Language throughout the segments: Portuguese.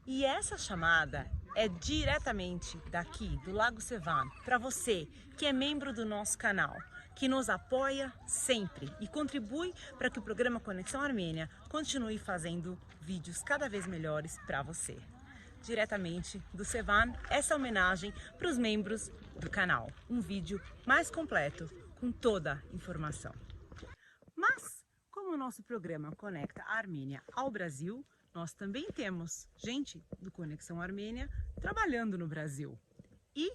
E essa chamada é diretamente daqui, do Lago Sevan, para você que é membro do nosso canal, que nos apoia sempre e contribui para que o programa Conexão Armênia continue fazendo vídeos cada vez melhores para você. Diretamente do Sevan, essa homenagem para os membros do canal. Um vídeo mais completo, com toda a informação. Mas, como o nosso programa conecta a Armênia ao Brasil, nós também temos gente do Conexão Armênia trabalhando no Brasil. E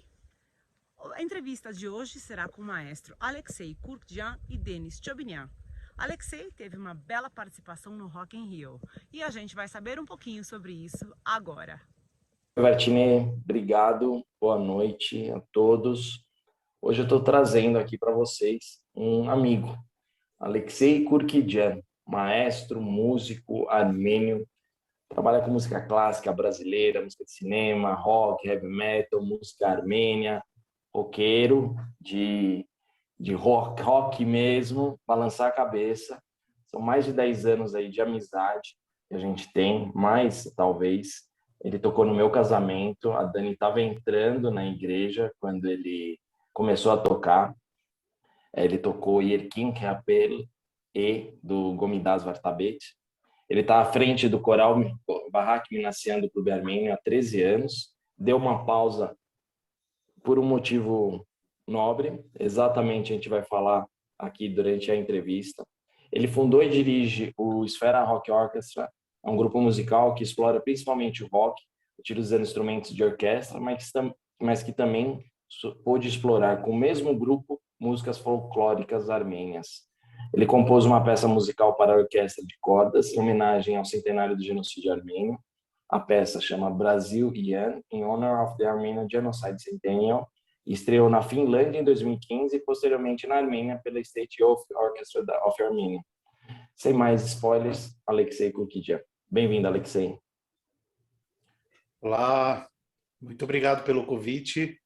a entrevista de hoje será com o maestro Alexei Kurkjian e Denis Chobinian. Alexei teve uma bela participação no Rock in Rio e a gente vai saber um pouquinho sobre isso agora. Vartine, obrigado, boa noite a todos. Hoje eu estou trazendo aqui para vocês um amigo, Alexei Kurkjian, maestro, músico armênio, trabalha com música clássica brasileira, música de cinema, rock, heavy metal, música armênia, roqueiro de rock mesmo, balançar a cabeça. São mais de 10 anos aí de amizade que a gente tem, mais talvez. Ele tocou no meu casamento, a Dani estava entrando na igreja quando ele começou a tocar. Ele tocou Yerkin Keapel e do Gomidas Vartabet. Ele está à frente do coral Barrak Minassian do Clube Armênio há 13 anos. Deu uma pausa por um motivo nobre, exatamente a gente vai falar aqui durante a entrevista. Ele fundou e dirige o Esfera Rock Orchestra, é um grupo musical que explora principalmente o rock, utilizando instrumentos de orquestra, mas que também pôde explorar com o mesmo grupo músicas folclóricas armênias. Ele compôs uma peça musical para a orquestra de cordas em homenagem ao centenário do genocídio armênio. A peça chama Brasil Ian, in honor of the Armenian Genocide Centennial, e estreou na Finlândia em 2015 e posteriormente na Armênia pela State Youth Orchestra of Armenia. Sem mais spoilers, Alexei Kurkjian. Bem-vindo, Alexei. Olá, muito obrigado pelo convite.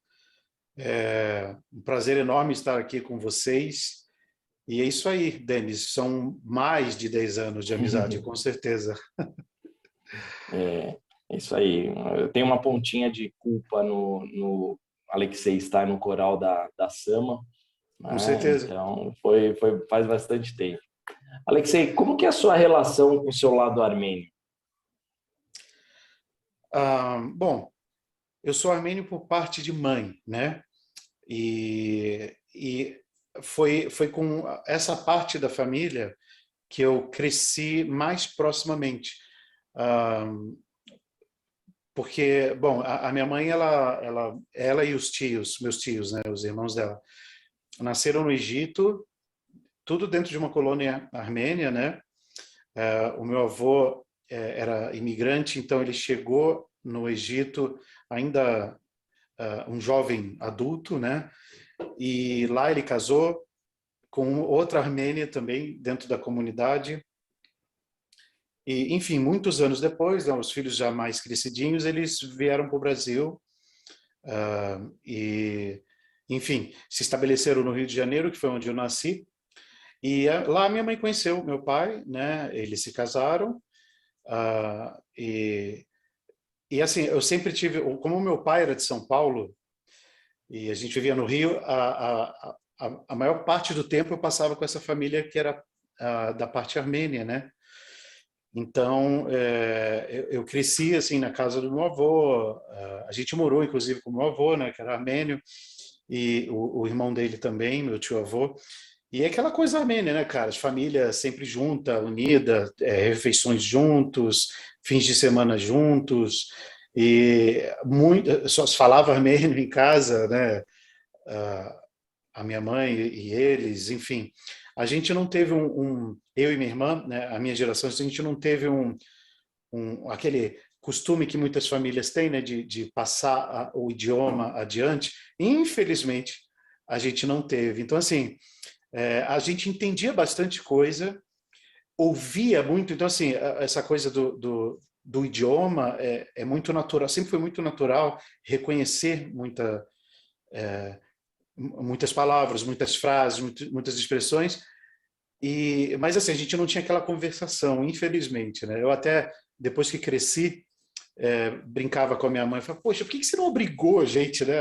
É um prazer enorme estar aqui com vocês. E é isso aí, Denis, são mais de 10 anos de amizade, com certeza. É isso aí. Eu tenho uma pontinha de culpa no Alexei estar no coral da Sama. Com certeza. Então, faz bastante tempo. Alexei, como que é a sua relação com o seu lado armênio? Bom, eu sou armênio por parte de mãe, né? E foi com essa parte da família que eu cresci mais proximamente. Porque, bom, a minha mãe, ela e os tios, meus tios, né, os irmãos dela, nasceram no Egito, tudo dentro de uma colônia armênia, né? O meu avô era imigrante, então ele chegou no Egito ainda um jovem adulto, né? E lá ele casou com outra armênia também dentro da comunidade. E, enfim, muitos anos depois, né, os filhos já mais crescidinhos, eles vieram para o Brasil e, enfim, se estabeleceram no Rio de Janeiro, que foi onde eu nasci. E lá minha mãe conheceu meu pai, né? Eles se casaram e assim, eu sempre tive, como meu pai era de São Paulo e a gente vivia no Rio, a maior parte do tempo eu passava com essa família que era da parte armênia, né? Então, eu cresci assim na casa do meu avô. A gente morou, inclusive, com o meu avô, né, que era armênio, e o irmão dele também, meu tio-avô. E é aquela coisa armênia, né, cara? As famílias sempre junta, unida, refeições juntos, fins de semana juntos, e só se falava armênio em casa, né? A minha mãe e eles, enfim. A gente não teve eu e minha irmã, né, a minha geração, a gente não teve aquele costume que muitas famílias têm, né, de passar o idioma adiante. Infelizmente, a gente não teve. Então, assim, a gente entendia bastante coisa, ouvia muito. Então, assim, essa coisa do idioma é muito natural, sempre foi muito natural reconhecer muitas palavras, muitas frases, muitas expressões, mas assim, a gente não tinha aquela conversação, infelizmente, né? Eu até, depois que cresci, brincava com a minha mãe, falava, poxa, por que você não obrigou a gente, né,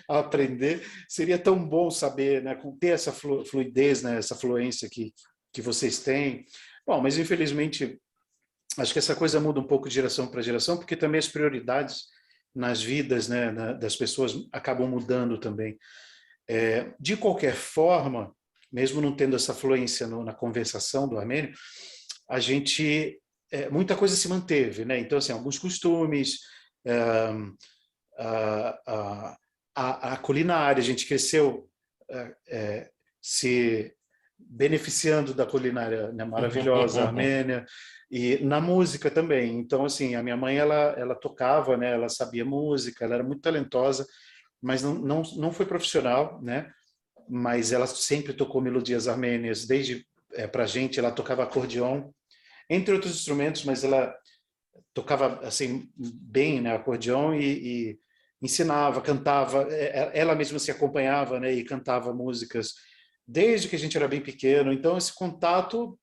a aprender? Seria tão bom saber, né, ter essa fluidez, né, essa fluência que vocês têm. Bom, mas infelizmente, acho que essa coisa muda um pouco de geração para geração, porque também as prioridades nas vidas, né, das pessoas acabam mudando também. De qualquer forma, mesmo não tendo essa fluência na conversação do armênio, a gente muita coisa se manteve, né? Então, assim, alguns costumes, a culinária, a gente cresceu se beneficiando da culinária, né, maravilhosa armênia, e na música também. Então, assim, a minha mãe, ela tocava, né? Ela sabia música, ela era muito talentosa, mas não foi profissional, né? Mas ela sempre tocou melodias armênias, desde para a gente, ela tocava acordeon, entre outros instrumentos, mas ela tocava assim bem, né, acordeon e ensinava, cantava, ela mesma se acompanhava, né, e cantava músicas desde que a gente era bem pequeno. Então esse contato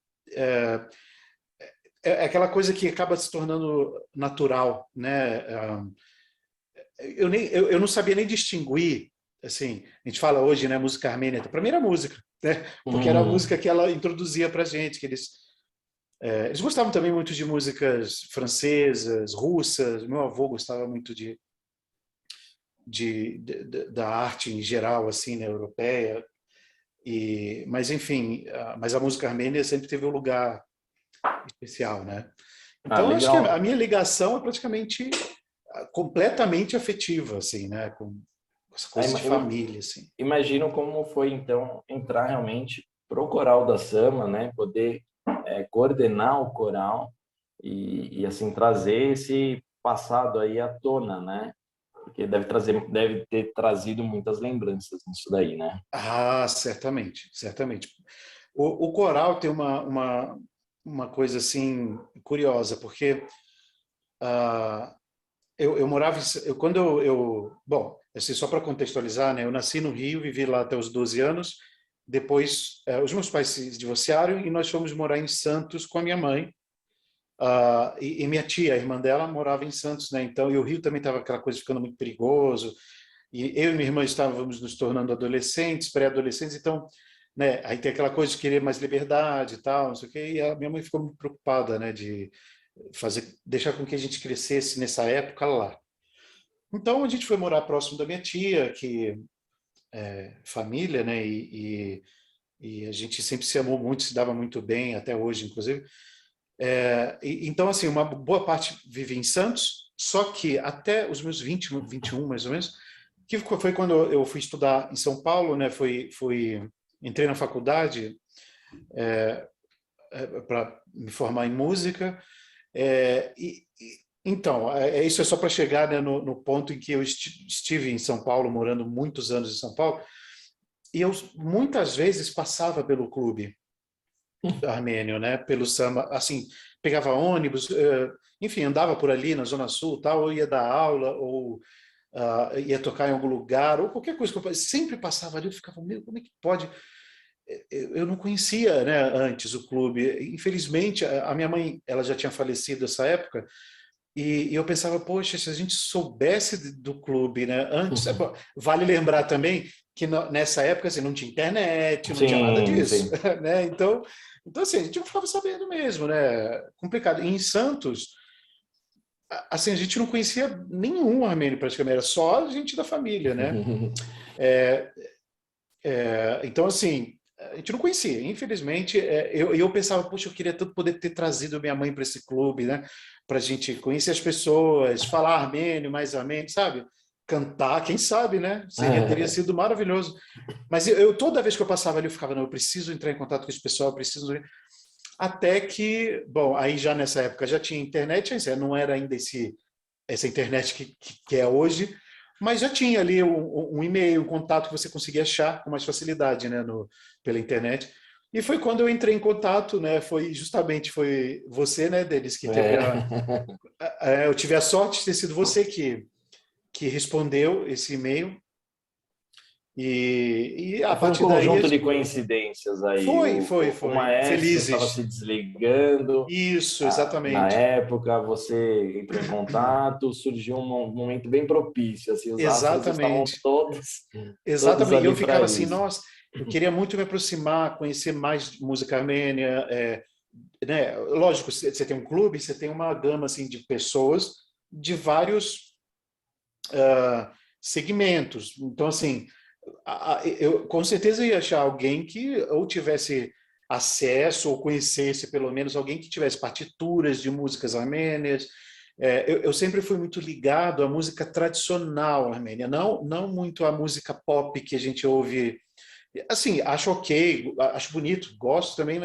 é aquela coisa que acaba se tornando natural, né? Eu não sabia nem distinguir, assim, a gente fala hoje, né, música armênia, para mim era música, né? Porque era a música que ela introduzia para gente, que eles gostavam também muito de músicas francesas, russas. Meu avô gostava muito da arte em geral, assim, né, europeia. Mas enfim, mas a música armênia sempre teve um lugar especial, né? Ah, Então acho que a legal. minha ligação é praticamente completamente afetiva, assim, né? Com essa Ah, coisa de família, assim. imagino como foi, então, entrar realmente pro coral da Sama, né? Poder coordenar o coral e, assim, trazer esse passado aí à tona, né? Porque deve ter trazido muitas lembranças nisso daí, né? Ah, certamente, certamente. O coral tem uma coisa assim curiosa, porque eu morava, quando bom, assim, só para contextualizar, né, eu nasci no Rio, vivi lá até os 12 anos, depois os meus pais se divorciaram e nós fomos morar em Santos com a minha mãe, e minha tia, a irmã dela, morava em Santos, né, então, e o Rio também estava aquela coisa ficando muito perigoso, e eu e minha irmã estávamos nos tornando adolescentes, pré-adolescentes, então, né, aí tem aquela coisa de querer mais liberdade e tal, não sei o quê, e a minha mãe ficou muito preocupada, né, de deixar com que a gente crescesse nessa época lá. Então a gente foi morar próximo da minha tia, que é família, né? E a gente sempre se amou muito, se dava muito bem, até hoje, inclusive. Então, assim, uma boa parte vive em Santos, só que até os meus 20, 21, mais ou menos, que foi quando eu fui estudar em São Paulo, né? Entrei na faculdade para me formar em música. Então, isso é só para chegar, né, no ponto em que eu estive em São Paulo, morando muitos anos em São Paulo, e eu muitas vezes passava pelo clube armênio, né, pelo samba, assim, pegava ônibus, enfim, andava por ali na Zona Sul, tal, ou ia dar aula, ou ia tocar em algum lugar, ou qualquer coisa que eu sempre passava ali, eu ficava, meu, como é que pode? Eu não conhecia, né, antes o clube. Infelizmente, a minha mãe, ela já tinha falecido nessa época, e eu pensava, poxa, se a gente soubesse do clube, né? Antes, vale lembrar também que nessa época assim, não tinha internet, não tinha nada Sim, disso, sim. né? Então assim, a gente não ficava sabendo mesmo, né? Complicado. E em Santos, assim, a gente não conhecia nenhum armênio praticamente, era só a gente da família, né? Então, assim, a gente não conhecia. Infelizmente, eu pensava, poxa, eu queria tanto poder ter trazido minha mãe para esse clube, né? Para a gente conhecer as pessoas, falar armênio, mais armênio, sabe? Cantar, quem sabe, né? Teria sido maravilhoso. Mas toda vez que eu passava ali, eu ficava, não, eu preciso entrar em contato com esse pessoal, eu preciso. Até que, bom, aí já nessa época já tinha internet, não era ainda essa internet que é hoje, mas já tinha ali um e-mail, um contato que você conseguia achar com mais facilidade, né, pela internet. E foi quando eu entrei em contato, né, foi você, né, Denis, que teve eu tive a sorte de ter sido você que respondeu esse e-mail. E a Foi um partir daí conjunto de coincidências aí. foi. O maestro estava Felizes. se desligando. Isso, Na exatamente. época, você entrou em contato, surgiu um momento bem propício, assim, os astros estavam Exatamente. todos Exatamente. E eu ali para ficava assim, isso. nossa, eu queria muito me aproximar, conhecer mais música armênia, né? Lógico, você tem um clube, você tem uma gama assim de pessoas de vários segmentos. Então, assim, eu com certeza ia achar alguém que ou tivesse acesso ou conhecesse pelo menos alguém que tivesse partituras de músicas armênias. Eu sempre fui muito ligado à música tradicional armênia, não muito à música pop que a gente ouve. Assim, acho ok, acho bonito, gosto também,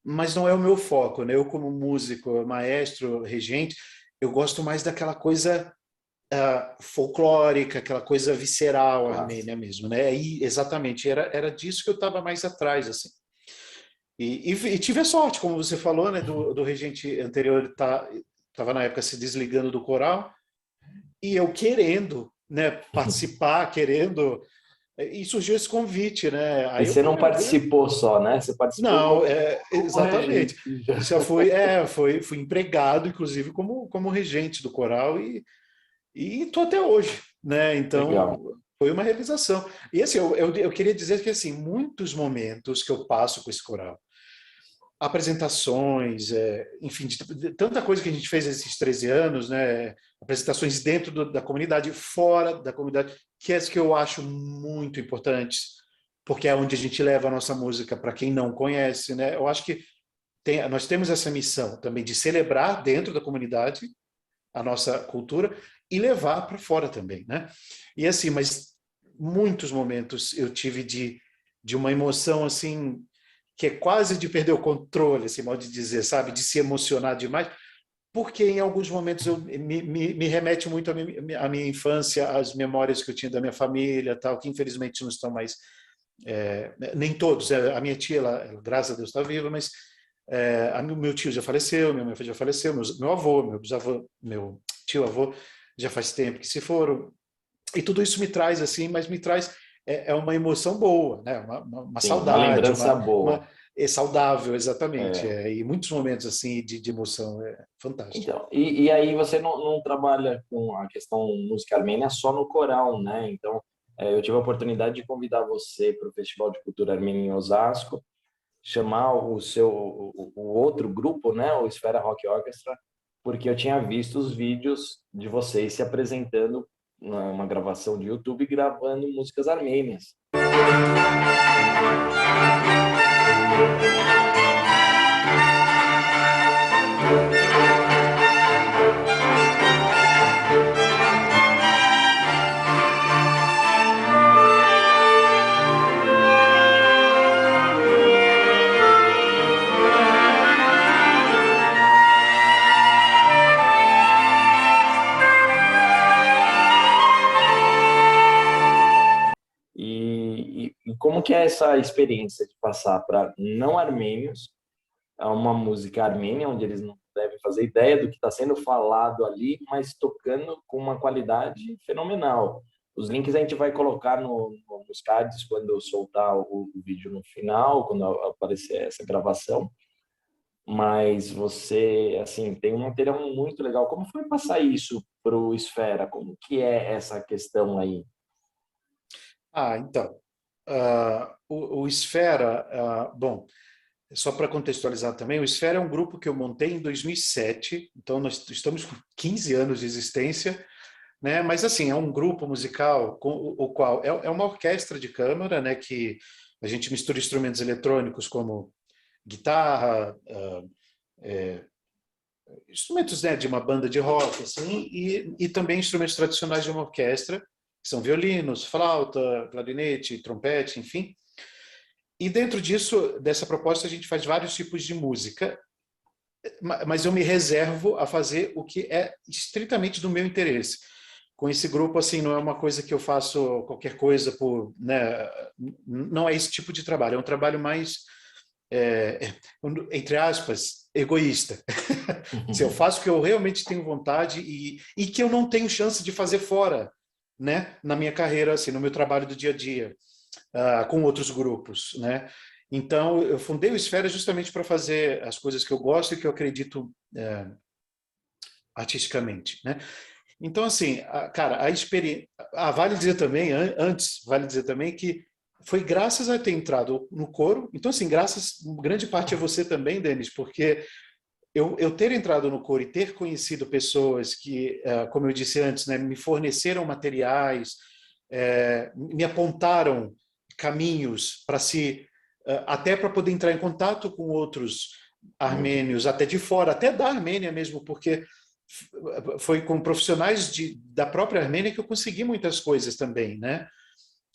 mas não é o meu foco, né? Eu como músico, maestro, regente, eu gosto mais daquela coisa folclórica, aquela coisa visceral Classe. armênia mesmo, né? E exatamente, era disso que eu estava mais atrás, assim. E tive a sorte, como você falou, né, do regente anterior estava na época se desligando do coral, e eu querendo, né, participar, querendo, e surgiu esse convite, né? E Aí eu você falei, não meu Deus, participou só, né? Você participou não, como exatamente. regente. Já. Já fui empregado, inclusive, como regente do coral e estou até hoje, né? Legal. Então, foi uma realização. E assim, eu queria dizer que assim, muitos momentos que eu passo com esse coral, apresentações, enfim, de tanta coisa que a gente fez esses 13 anos, né? Apresentações dentro da comunidade, fora da comunidade, que é as que eu acho muito importantes, porque é onde a gente leva a nossa música para quem não conhece, né? Eu acho que nós temos essa missão também de celebrar dentro da comunidade a nossa cultura e levar para fora também, né? E assim, mas muitos momentos eu tive de uma emoção assim que é quase de perder o controle, assim, modo de dizer, sabe? De se emocionar demais, porque em alguns momentos me remete muito à minha infância, às memórias que eu tinha da minha família, tal, que infelizmente não estão mais, nem todos. A minha tia, ela, graças a Deus, está viva, mas meu tio já faleceu, minha mãe já faleceu, meu avô, meu bisavô, meu tio-avô já faz tempo que se foram. E tudo isso me traz assim, mas me traz uma emoção boa, né? Uma Sim, uma saudade, lembrança boa. é saudável, exatamente. É. E muitos momentos assim de emoção, é fantástico. Então, e aí você não trabalha com a questão música armênia só no coral, né? Então, eu tive a oportunidade de convidar você para o Festival de Cultura Armênia em Osasco, chamar o outro grupo, né? O Esfera Rock Orchestra, porque eu tinha visto os vídeos de vocês se apresentando numa gravação de YouTube gravando músicas armênias. E como que é essa experiência de passar para não armênios a uma música armênia, onde eles não devem fazer ideia do que está sendo falado ali, mas tocando com uma qualidade fenomenal. Os links a gente vai colocar nos cards quando eu soltar o vídeo no final, quando aparecer essa gravação. Mas você, assim, tem um material muito legal. Como foi passar isso para o Esfera? Como que é essa questão aí? Então, o Esfera, bom, só para contextualizar também, o Esfera é um grupo que eu montei em 2007, então nós estamos com 15 anos de existência, né? Mas assim, é um grupo musical com o qual é uma orquestra de câmara, né? Que a gente mistura instrumentos eletrônicos como guitarra, instrumentos, né, de uma banda de rock, assim, e também instrumentos tradicionais de uma orquestra, que são violinos, flauta, clarinete, trompete, enfim. E dentro disso, dessa proposta, a gente faz vários tipos de música, mas eu me reservo a fazer o que é estritamente do meu interesse. Com esse grupo, assim, não é uma coisa que eu faço qualquer coisa por, né, não é esse tipo de trabalho, é um trabalho mais, entre aspas, egoísta. Se eu faço o que eu realmente tenho vontade e que eu não tenho chance de fazer fora né, na minha carreira, assim, no meu trabalho do dia a dia, com outros grupos, né? Então, eu fundei o Esfera justamente para fazer as coisas que eu gosto e que eu acredito artisticamente, né? Então, assim, cara, a experiência... vale dizer também, antes, vale dizer também que foi graças a ter entrado no coro. Então, assim, graças, grande parte a você também, Denis, porque eu ter entrado no coro e ter conhecido pessoas que, como eu disse antes, né, me forneceram materiais, me apontaram caminhos para até para poder entrar em contato com outros armênios, até de fora, até da Armênia mesmo, porque foi com profissionais da própria Armênia que eu consegui muitas coisas também, né?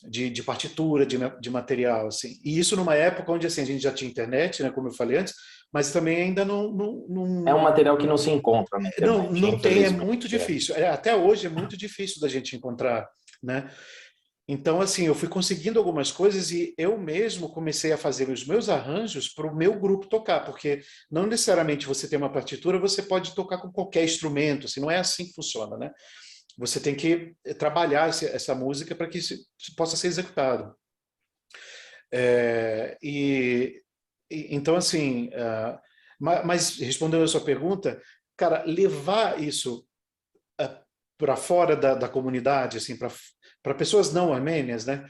De partitura, de material, assim. E isso numa época onde assim, a gente já tinha internet, né, como eu falei antes, mas também ainda É um material que não se encontra na internet, não tem, é infelizmente. muito difícil. Até hoje é muito difícil da gente encontrar, né? Então, assim, eu fui conseguindo algumas coisas e eu mesmo comecei a fazer os meus arranjos para o meu grupo tocar, porque não necessariamente você tem uma partitura, você pode tocar com qualquer instrumento, assim, não é assim que funciona, né? Você tem que trabalhar essa música para que isso possa ser executado. Então, assim, mas respondendo a sua pergunta, cara, levar isso para fora da comunidade, assim, para pessoas não armênias, né?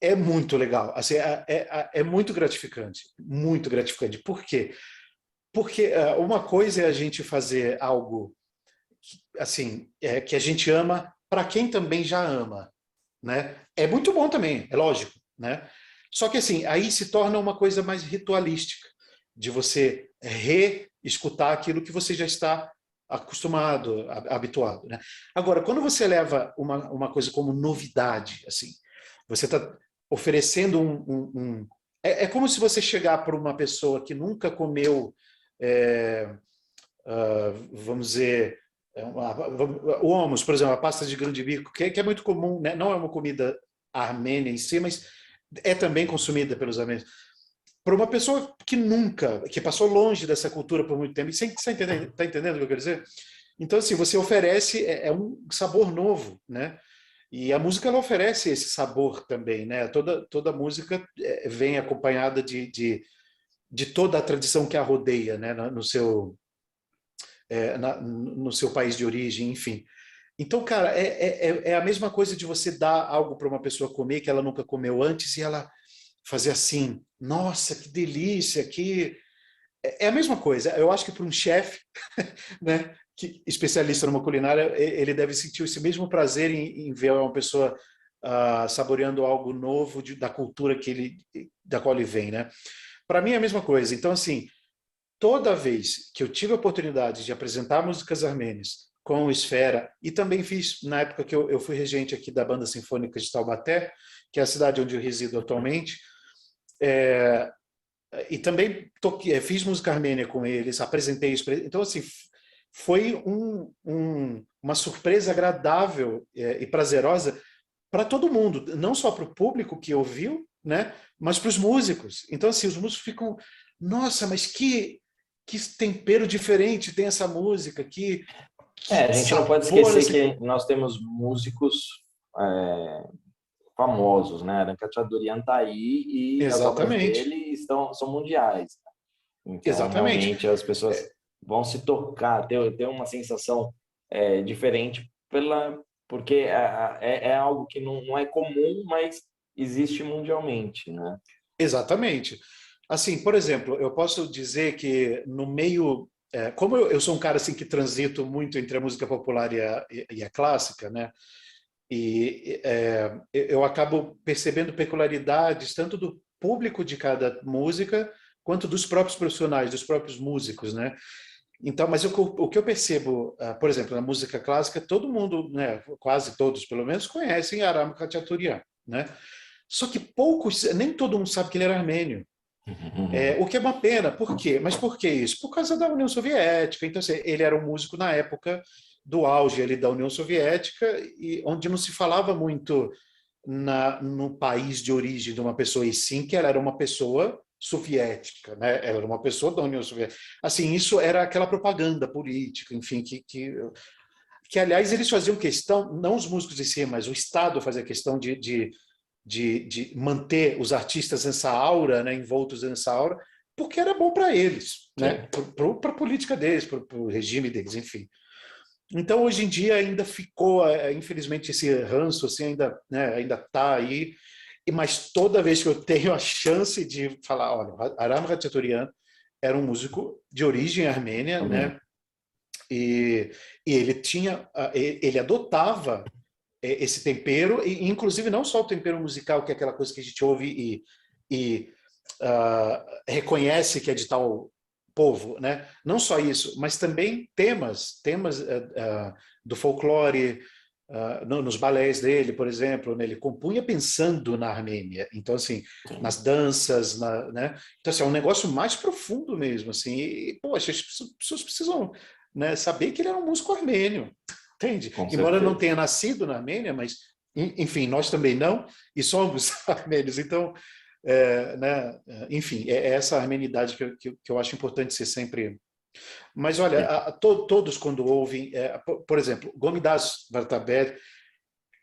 É muito legal, assim, é muito gratificante, muito gratificante. Por quê? Porque uma coisa é a gente fazer algo assim que a gente ama para quem também já ama, né? É muito bom também, é lógico, né? Só que assim, aí se torna uma coisa mais ritualística, de você reescutar aquilo que você já está acostumado, habituado, né? Agora, quando você leva uma coisa como novidade, assim, você está oferecendo é como se você chegar para uma pessoa que nunca comeu, vamos dizer, o hummus, por exemplo, a pasta de grão de bico, que é muito comum, né? Não é uma comida armênia em si, mas é também consumida pelos armênios. Para uma pessoa que nunca, que passou longe dessa cultura por muito tempo, você está entendendo o que eu quero dizer? Então, assim, você oferece um sabor novo, né? E a música ela oferece esse sabor também, né? Toda música vem acompanhada de toda a tradição que a rodeia, né? No seu país de origem, enfim. Então, cara, é a mesma coisa de você dar algo para uma pessoa comer que ela nunca comeu antes e ela fazer assim, nossa, que delícia, que... É a mesma coisa. Eu acho que para um chefe, né, especialista numa culinária, ele deve sentir esse mesmo prazer em ver uma pessoa saboreando algo novo da cultura da qual ele vem, né? Para mim é a mesma coisa. Então, assim, toda vez que eu tive a oportunidade de apresentar músicas armênias com o Esfera, e também fiz na época que eu fui regente aqui da Banda Sinfônica de Taubaté, que é a cidade onde eu resido atualmente, e também fiz música armênia com eles, apresentei isso. Então, assim, foi uma surpresa agradável e prazerosa para todo mundo, não só para o público que ouviu, né, mas para os músicos. Então, assim, os músicos ficam, nossa, mas que tempero diferente tem essa música, a gente não pode esquecer que nós temos músicos famosos, né? Aram Khachaturian está aí e as obras dele são mundiais. Então, exatamente. Realmente, as pessoas vão se tocar, ter uma sensação diferente, porque é algo que não é comum, mas existe mundialmente, né? Exatamente. Assim, por exemplo, eu posso dizer que no meio... como eu sou um cara assim, que transito muito entre a música popular e a clássica, né? E eu acabo percebendo peculiaridades tanto do público de cada música quanto dos próprios profissionais, dos próprios músicos, né? Então, mas o que eu percebo, por exemplo, na música clássica, todo mundo, né, quase todos pelo menos, conhecem Aram Khachaturian, né? Só que nem todo mundo sabe que ele era armênio. O que é uma pena. Por quê? Mas por que isso? Por causa da União Soviética. Então, assim, ele era um músico na época do auge ali da União Soviética, e onde não se falava muito no país de origem de uma pessoa, e sim que ela era uma pessoa soviética, né? Ela era uma pessoa da União Soviética. Assim, isso era aquela propaganda política, enfim, que que, aliás, eles faziam questão, não os músicos em si, mas o Estado fazia questão de manter os artistas nessa aura, né, envoltos nessa aura, porque era bom para eles, né, para a política deles, para o regime deles, enfim. Então, hoje em dia, ainda ficou, infelizmente, esse ranço assim, ainda, né, ainda está aí, mas toda vez que eu tenho a chance de falar, olha, Aram Khachaturian era um músico de origem armênia, né, e ele adotava esse tempero, e inclusive não só o tempero musical, que é aquela coisa que a gente ouve e reconhece que é de tal povo, né? Não só isso, mas também temas do folclore, nos balés dele, por exemplo, né? Ele compunha pensando na Armênia, então assim, nas danças, né? Então assim, é um negócio mais profundo mesmo, assim, e poxa, as pessoas precisam, né, saber que ele era um músico armênio, entende? Embora não tenha nascido na Armênia, mas enfim, nós também não, e somos armênios, então né, enfim, é essa armenidade que eu acho importante ser sempre. Mas olha, todos quando ouvem, por exemplo, Gomidas Vartabed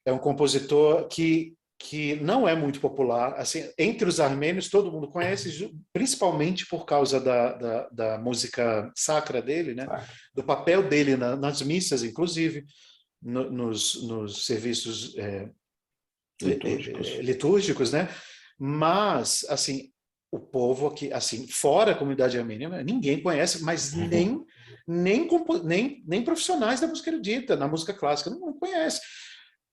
é um compositor que não é muito popular, assim, entre os armênios todo mundo conhece, principalmente por causa da música sacra dele, né? Do papel dele nas missas, inclusive, nos serviços litúrgicos, né? Mas, assim, o povo aqui, assim, fora a comunidade armênia, ninguém conhece, mas nem profissionais da música erudita, na música clássica, não conhece.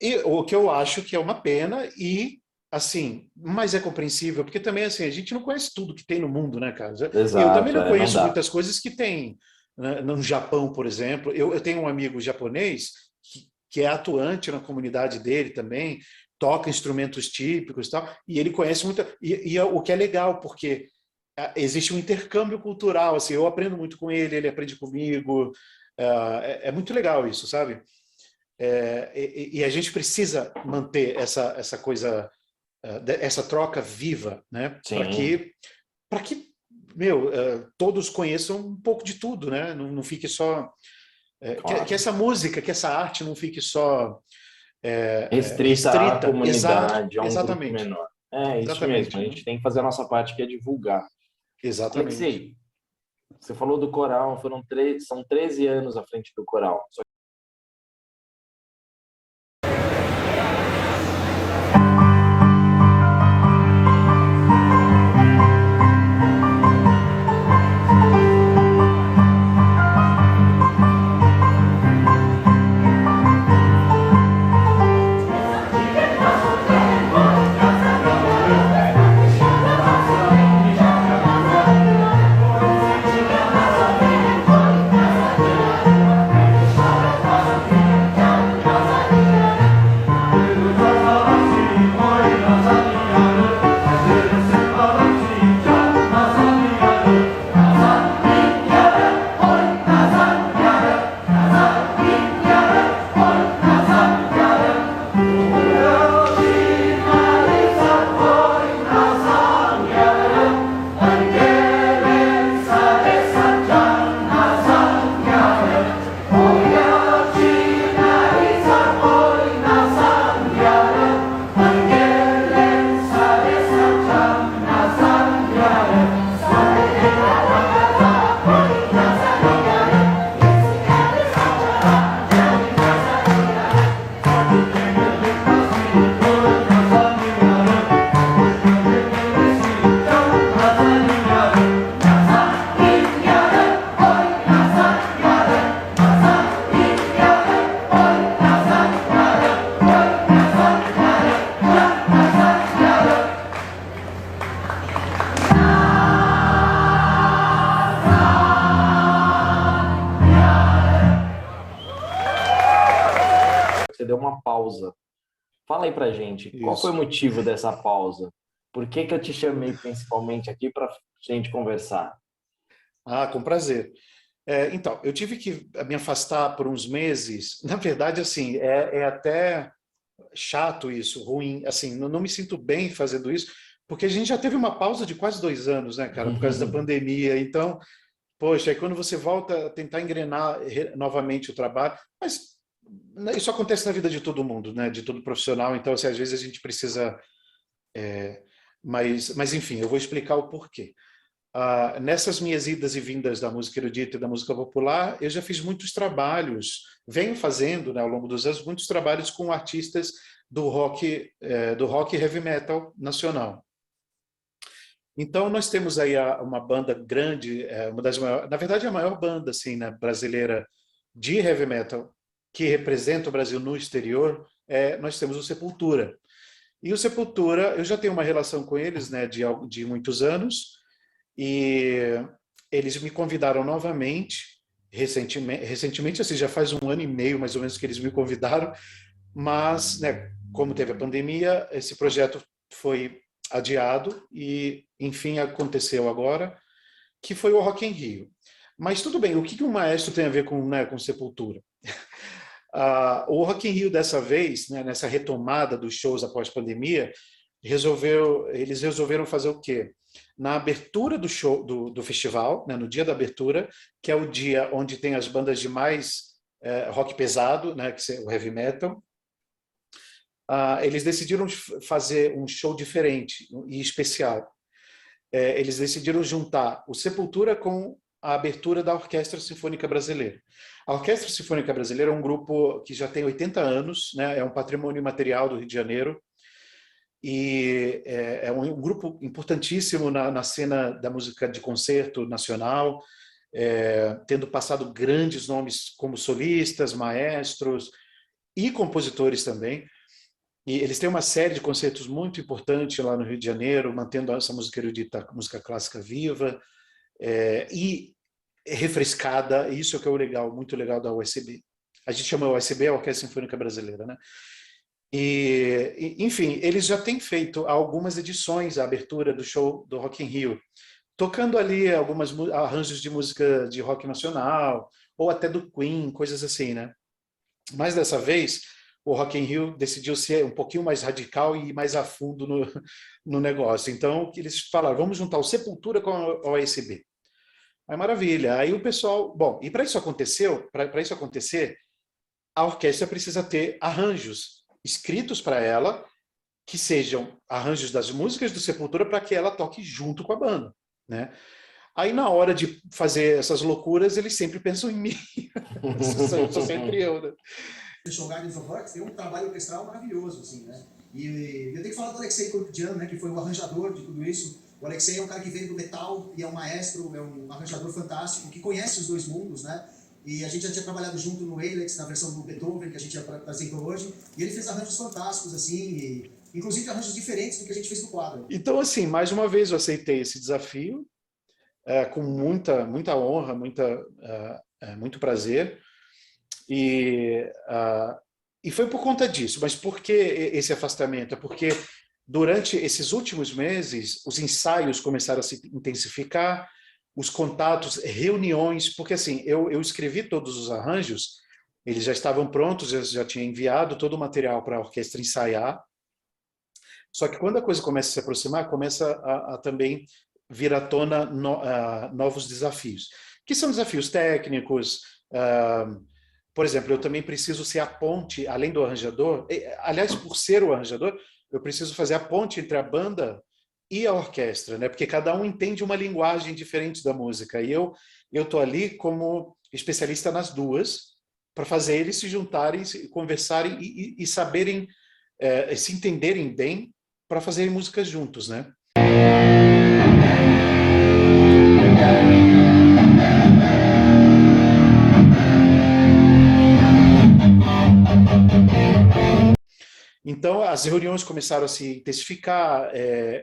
E o que eu acho que é uma pena e, assim, mas é compreensível, porque também, assim, a gente não conhece tudo que tem no mundo, né, cara? Exato, eu também não conheço não muitas coisas que tem, né, no Japão, por exemplo. Eu tenho um amigo japonês que é atuante na comunidade dele também, toca instrumentos típicos e tal, e ele conhece muito, o que é legal, porque existe um intercâmbio cultural, assim, eu aprendo muito com ele aprende comigo, é muito legal isso, sabe? E a gente precisa manter essa coisa, essa troca viva, né? Para que todos conheçam um pouco de tudo, né? Não fique só... que essa música, que essa arte não fique só... restrita à comunidade, a um grupo exatamente. menor. Isso mesmo, a gente tem que fazer a nossa parte, que é divulgar. Exatamente. Alexei, você falou do coral, são 13 anos à frente do coral. Você deu uma pausa. Fala aí pra gente, qual foi o motivo dessa pausa? Por que eu te chamei principalmente aqui para gente conversar? Com prazer. Então, eu tive que me afastar por uns meses. Na verdade, assim, é até chato isso, ruim. Assim, não me sinto bem fazendo isso, porque a gente já teve uma pausa de quase 2 anos, né, cara, por causa da pandemia. Então, poxa, aí quando você volta a tentar engrenar novamente o trabalho, mas isso acontece na vida de todo mundo, né? De todo profissional. Então, assim, às vezes a gente precisa... mas, enfim, eu vou explicar o porquê. Nessas minhas idas e vindas da música erudita e da música popular, eu já fiz muitos trabalhos, venho fazendo, né, ao longo dos anos, muitos trabalhos com artistas do rock e heavy metal nacional. Então, nós temos aí uma banda grande, uma das maiores, na verdade, a maior banda assim, né, brasileira de heavy metal que representa o Brasil no exterior, nós temos o Sepultura. E o Sepultura, eu já tenho uma relação com eles, né, de muitos anos, e eles me convidaram novamente, recentemente, assim, já faz 1 ano e meio mais ou menos que eles me convidaram, mas, né, como teve a pandemia, esse projeto foi adiado e, enfim, aconteceu agora, que foi o Rock in Rio. Mas tudo bem, o que um maestro tem a ver com, né, com Sepultura? O Rock in Rio dessa vez, né, nessa retomada dos shows após pandemia, eles resolveram fazer o quê? Na abertura do show do festival, né, no dia da abertura, que é o dia onde tem as bandas de mais rock pesado, né, que é o heavy metal, eles decidiram fazer um show diferente e especial. Eles decidiram juntar o Sepultura com a abertura da Orquestra Sinfônica Brasileira. A Orquestra Sinfônica Brasileira é um grupo que já tem 80 anos, né, é um patrimônio imaterial do Rio de Janeiro, e é um grupo importantíssimo na cena da música de concerto nacional, tendo passado grandes nomes como solistas, maestros e compositores também. E eles têm uma série de concertos muito importantes lá no Rio de Janeiro, mantendo essa música erudita, música clássica viva e refrescada. Isso é o que é o legal, muito legal da OSB. A gente chama a OSB a Orquestra Sinfônica Brasileira, né? Enfim, eles já têm feito algumas edições, a abertura do show do Rock in Rio, tocando ali algumas arranjos de música de rock nacional, ou até do Queen, coisas assim, né? Mas dessa vez, o Rock in Rio decidiu ser um pouquinho mais radical e ir mais a fundo no negócio. Então, eles falaram, vamos juntar o Sepultura com a OSB. Aí, maravilha. Aí o pessoal... Bom, e para isso acontecer, a orquestra precisa ter arranjos escritos para ela, que sejam arranjos das músicas do Sepultura para que ela toque junto com a banda, né? Aí, na hora de fazer essas loucuras, eles sempre pensam em mim. Sou sempre eu, né? The Show Gardens of Works tem um trabalho orquestral maravilhoso, assim, né? E eu tenho que falar do Alexei Kurkdjian, né, que foi o arranjador de tudo isso. O Alexei é um cara que veio do metal e é um maestro, é um arranjador fantástico, que conhece os dois mundos, né? E a gente já tinha trabalhado junto no Alex, na versão do Beethoven, que a gente apresentou hoje, e ele fez arranjos fantásticos, assim, e, inclusive arranjos diferentes do que a gente fez no quadro. Então, assim, mais uma vez eu aceitei esse desafio, com muita honra, muito prazer, e foi por conta disso. Mas por que esse afastamento? É porque durante esses últimos meses, os ensaios começaram a se intensificar, os contatos, reuniões, porque assim, eu escrevi todos os arranjos, eles já estavam prontos, eu já tinha enviado todo o material para a orquestra ensaiar, só que quando a coisa começa a se aproximar, começa a também vir à tona novos desafios, que são desafios técnicos. Por exemplo, eu também preciso ser a ponte, além do arranjador, aliás, por ser o arranjador, eu preciso fazer a ponte entre a banda e a orquestra, né? Porque cada um entende uma linguagem diferente da música, e eu estou ali como especialista nas duas, para fazer eles se juntarem, conversarem e saberem, se entenderem bem, para fazerem músicas juntos, né? Então, as reuniões começaram a se intensificar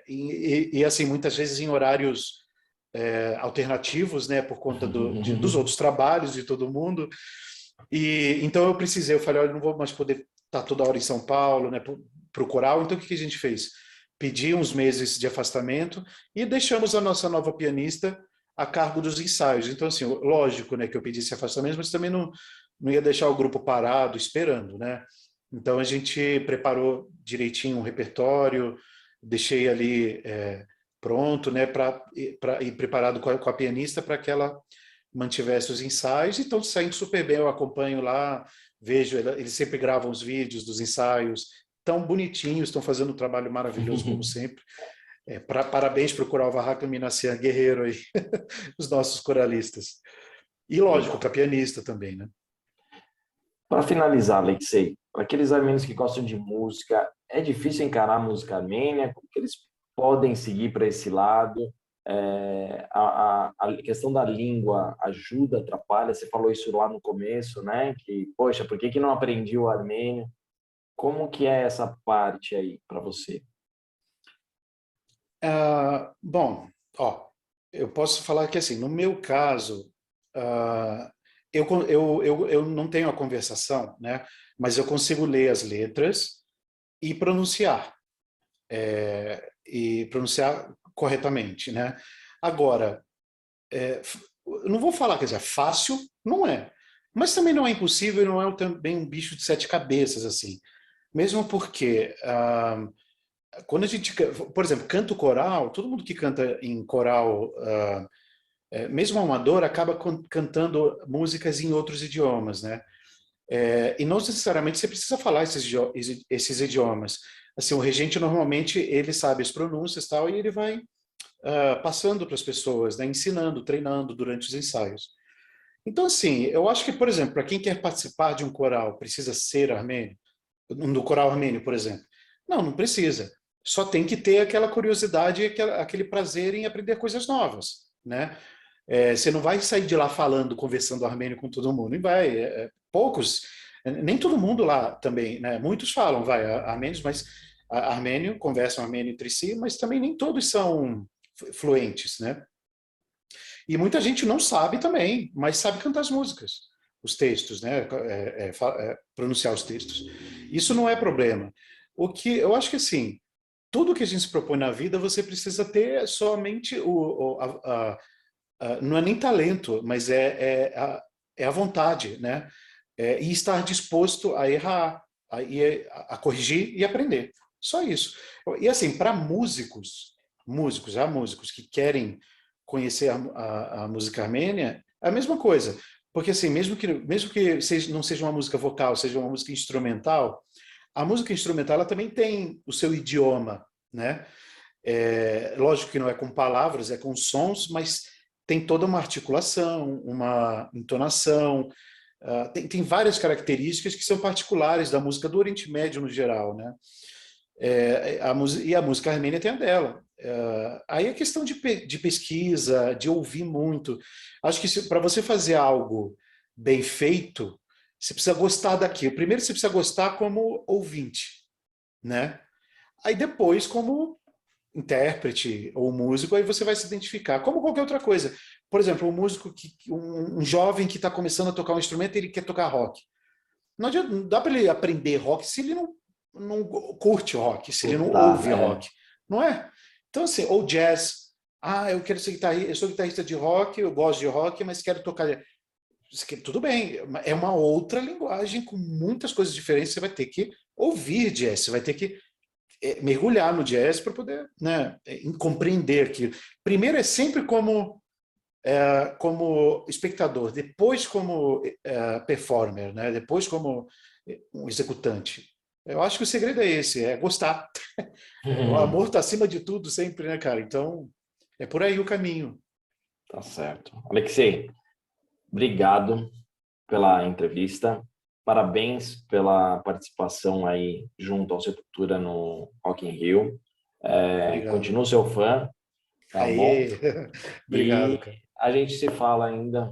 e assim, muitas vezes em horários alternativos, né, por conta dos outros trabalhos de todo mundo. E então eu falei, olha, não vou mais poder estar toda hora em São Paulo, né, para o coral. Então, o que a gente fez? Pedi uns meses de afastamento e deixamos a nossa nova pianista a cargo dos ensaios. Então, assim, lógico, né, que eu pedi esse afastamento, mas também não ia deixar o grupo parado, esperando, né? Então, a gente preparou direitinho um repertório, deixei ali pronto, né, e preparado com a pianista para que ela mantivesse os ensaios, e estão saindo super bem. Eu acompanho lá, vejo, eles sempre gravam os vídeos dos ensaios, tão bonitinhos, estão fazendo um trabalho maravilhoso, como sempre. Parabéns para o Coral Varraca Minassian Guerreiro aí, os nossos coralistas. E, lógico, para pianista também, né? Para finalizar, Alexei, para aqueles armênios que gostam de música, é difícil encarar a música armênia? Como que eles podem seguir para esse lado? A questão da língua ajuda, atrapalha? Você falou isso lá no começo, né? Que, poxa, por que não aprendi o armênio? Como que é essa parte aí para você? Bom, ó, eu posso falar que, assim, no meu caso, eu não tenho a conversação, né? Mas eu consigo ler as letras e pronunciar corretamente, né? Agora, eu não vou falar, quer dizer, fácil, não é. Mas também não é impossível e não é também um bicho de 7 cabeças, assim. Mesmo porque, quando a gente, por exemplo, canto coral, todo mundo que canta em coral, mesmo amador, acaba cantando músicas em outros idiomas, né? E não necessariamente você precisa falar esses idiomas. Assim, o regente, normalmente, ele sabe as pronúncias e tal, e ele vai passando para as pessoas, né? Ensinando, treinando durante os ensaios. Então, assim, eu acho que, por exemplo, para quem quer participar de um coral, precisa ser armênio, do coral armênio, por exemplo. Não precisa. Só tem que ter aquela curiosidade e aquele prazer em aprender coisas novas, né? Você não vai sair de lá falando, conversando armênio com todo mundo, e vai. Poucos, nem todo mundo lá também, né? Muitos falam, armênios, mas armênio, conversam armênio entre si, mas também nem todos são fluentes, né? E muita gente não sabe também, mas sabe cantar as músicas, os textos, né? Pronunciar os textos. Isso não é problema. O que eu acho que, assim, tudo que a gente se propõe na vida, você precisa ter somente não é nem talento, mas é a vontade, né? E estar disposto a errar, a corrigir e aprender. Só isso. E assim, para músicos que querem conhecer a música armênia, é a mesma coisa. Porque assim, mesmo que não seja uma música vocal, seja uma música instrumental, a música instrumental ela também tem o seu idioma, né? Lógico que não é com palavras, é com sons, mas tem toda uma articulação, uma entonação, tem várias características que são particulares da música do Oriente Médio no geral, né? E a música armênia tem a dela. Aí é questão de pesquisa, de ouvir muito. Acho que para você fazer algo bem feito, você precisa gostar daquilo. Primeiro você precisa gostar como ouvinte, né? Aí depois como intérprete ou músico, aí você vai se identificar, como qualquer outra coisa. Por exemplo, um jovem que está começando a tocar um instrumento, ele quer tocar rock. Não dá para ele aprender rock se ele não curte rock, se ele não ouve rock, não é? Então, assim, ou jazz. Eu quero ser guitarrista, eu sou guitarrista de rock, eu gosto de rock, mas quero tocar. Tudo bem, é uma outra linguagem com muitas coisas diferentes. Você vai ter que ouvir jazz, você vai ter que mergulhar no jazz para poder, né, compreender aquilo. Primeiro é sempre como espectador, depois como performer, né, depois como um executante. Eu acho que o segredo é esse, é gostar. O amor está acima de tudo sempre, né, cara? Então, é por aí o caminho. Tá certo. Alexei, obrigado pela entrevista. Parabéns pela participação aí junto ao Sepultura no Rock in Rio. Continuo seu fã, tá bom? Obrigado, cara. A gente se fala ainda,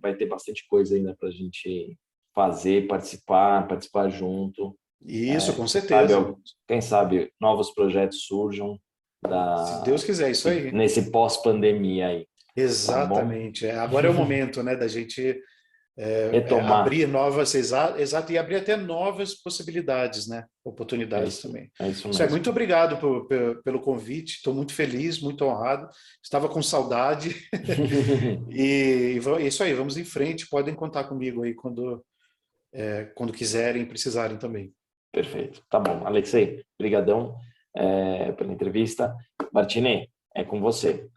vai ter bastante coisa ainda para a gente fazer, participar junto. Isso, com certeza. Quem sabe novos projetos surjam se Deus quiser, isso aí. Nesse pós-pandemia aí. Exatamente. Tá agora é o momento, né, da gente abrir novas, exato, e abrir até novas possibilidades, né, oportunidades também. Isso mesmo. Muito obrigado pelo convite, estou muito feliz, muito honrado, estava com saudade, e é isso aí, vamos em frente, podem contar comigo aí quando quiserem, precisarem também. Perfeito, tá bom. Alexei, brigadão pela entrevista. Martine, é com você.